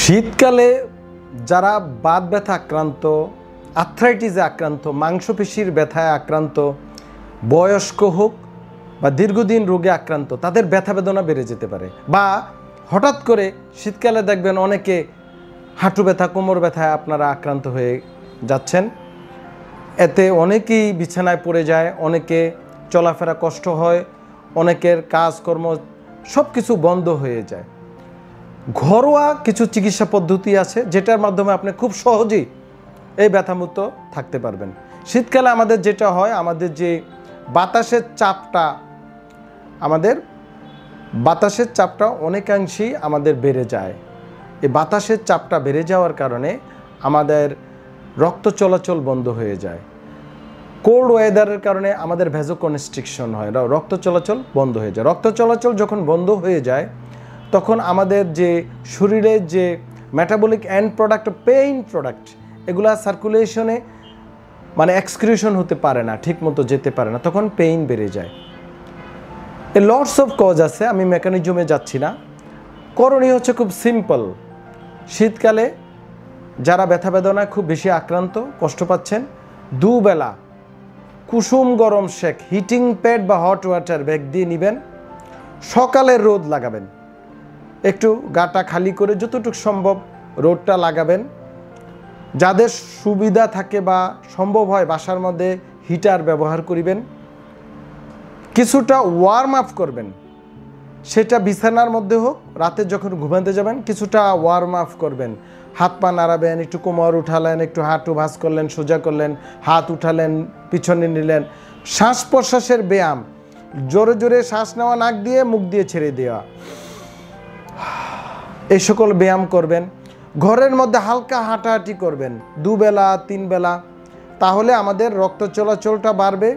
শীতকালে যারা বাত ব্যথা আক্রান্ত, আর্থ্রাইটিসে আক্রান্ত, মাংসপেশির ব্যথায় আক্রান্ত, বয়স্ক হোক বা দীর্ঘদিন রোগে আক্রান্ত, তাদের ব্যথা বেদনা বেড়ে যেতে পারে। বা হঠাৎ করে শীতকালে দেখবেন অনেকে হাঁটু ব্যথা, কোমর ব্যথায় আপনারা আক্রান্ত হয়ে যাচ্ছেন। এতে অনেকেই বিছানায় পড়ে যায়, অনেকে চলাফেরা কষ্ট হয়, অনেকের কাজকর্ম সব কিছু বন্ধ হয়ে যায়। ঘরোয়া কিছু চিকিৎসা পদ্ধতি আছে যেটার মাধ্যমে আপনি খুব সহজেই এই ব্যথামুক্ত থাকতে পারবেন। শীতকালে আমাদের যেটা হয়, আমাদের যে বাতাসের চাপটা অনেকাংশেই আমাদের বেড়ে যায়। এই বাতাসের চাপটা বেড়ে যাওয়ার কারণে আমাদের রক্ত চলাচল বন্ধ হয়ে যায়। কোল্ড ওয়েদারের কারণে আমাদের ভ্যাসোকনস্ট্রিকশন হয়, রক্ত চলাচল বন্ধ হয়ে যায়। রক্ত চলাচল যখন বন্ধ হয়ে যায় তখন আমাদের যে শরীরের যে metabolic and product, pain product, এগুলা সার্কুলেশনে এক্সক্রিশন হতে পারে না, ঠিকমতো যেতে পারে না, তখন পেইন বেড়ে যায়। এ লটস অফ কজ আছে, আমি মেকানিজমে যাচ্ছি না। করণীয় হচ্ছে খুব সিম্পল। শীতকালে যারা ব্যথা বেদনায় খুব বেশি আক্রান্ত, কষ্ট পাচ্ছেন, দুবেলা কুসুম গরম শেক, হিটিং প্যাড বা হট ওয়াটার ব্যাগ দিয়ে নেবেন। সকালে রোদ লাগাবেন, একটু গাটা খালি করে যতটুকু সম্ভব রোদটা লাগাবেন। যাদের সুবিধা থাকে বা সম্ভব হয় বাসার মধ্যে হিটার ব্যবহার করিবেন। কিছুটা ওয়ার্ম আপ করবেন, সেটা বিছানার মধ্যে হোক, রাতে যখন ঘুমাতে যাবেন কিছুটা ওয়ার্ম আপ করবেন। হাত পা নাড়াবেন, একটু কোমর উঠালেন, একটু হাঁটু ভাঁজ করলেন, সোজা করলেন, হাত উঠালেন, পিছনে নিলেন। শ্বাস প্রশ্বাসের ব্যায়াম, জোরে জোরে শ্বাস নেওয়া, নাক দিয়ে মুখ দিয়ে ছেড়ে দেওয়া, এই সকল ব্যায়াম করবেন। ঘরের মধ্যে হালকা হাঁটাহাঁটি করবেন দুবেলা তিন বেলা, তাহলে আমাদের রক্ত চলাচলটা বাড়বে,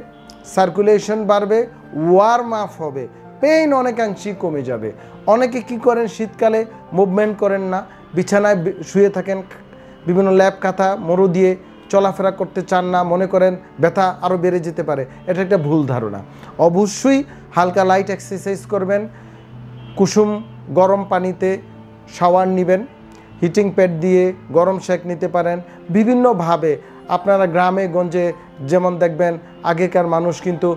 সার্কুলেশন বাড়বে, ওয়ার্ম আপ হবে, পেইন অনেকাংশেই কমে যাবে। অনেকে কি করেন, শীতকালে মুভমেন্ট করেন না, বিছানায় শুয়ে থাকেন, বিভিন্ন ল্যাপ কাঁথা মরু দিয়ে চলাফেরা করতে চান না, মনে করেন ব্যথা আরও বেড়ে যেতে পারে। এটা একটা ভুল ধারণা। অবশ্যই হালকা লাইট এক্সারসাইজ করবেন, কুসুম গরম পানিতে শাওয়ার নেবেন, হিটিং প্যাড দিয়ে গরম শেক নিতে পারেন। বিভিন্নভাবে আপনারা গ্রামে গঞ্জে যেমন দেখবেন আগেকার মানুষ কিন্তু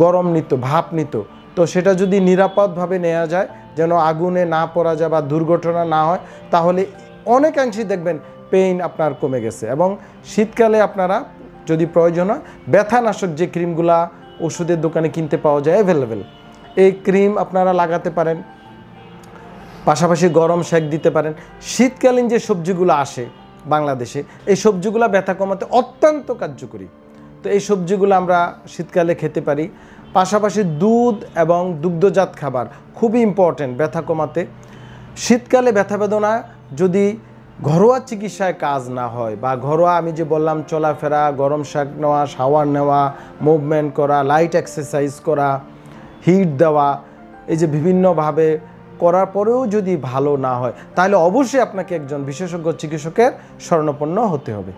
গরম নিত, ভাপ নিত, তো সেটা যদি নিরাপদভাবে নেওয়া যায়, যেন আগুনে না পড়া যায় বা দুর্ঘটনা না হয়, তাহলে অনেকাংশেই দেখবেন পেইন আপনার কমে গেছে। এবং শীতকালে আপনারা যদি প্রয়োজন হয় ব্যথানাশক যে ক্রিমগুলা ওষুধের দোকানে কিনতে পাওয়া যায় অ্যাভেলেবেল, এই ক্রিম আপনারা লাগাতে পারেন, পাশাপাশি গরম শেক দিতে পারেন। শীতকালীন যে সবজিগুলো আসে বাংলাদেশে, এই সবজিগুলো ব্যথা কমাতে অত্যন্ত কার্যকরী। তো এই সবজিগুলো আমরা শীতকালে খেতে পারি। পাশাপাশি দুধ এবং দুগ্ধজাত খাবার খুবই ইম্পর্ট্যান্ট ব্যথা কমাতে। শীতকালে ব্যথা বেদনা যদি ঘরোয়া চিকিৎসায় কাজ না হয়, বা ঘরোয়া আমি যে বললাম চলাফেরা, গরম শেক নেওয়া, শাওয়ার নেওয়া, মুভমেন্ট করা, লাইট এক্সারসাইজ করা, হিট দেওয়া, এই যে বিভিন্নভাবে করার পরেও যদি ভালো না হয়, তাহলে অবশ্যই আপনাকে একজন বিশেষজ্ঞ চিকিৎসকের শরণাপন্ন হতে হবে।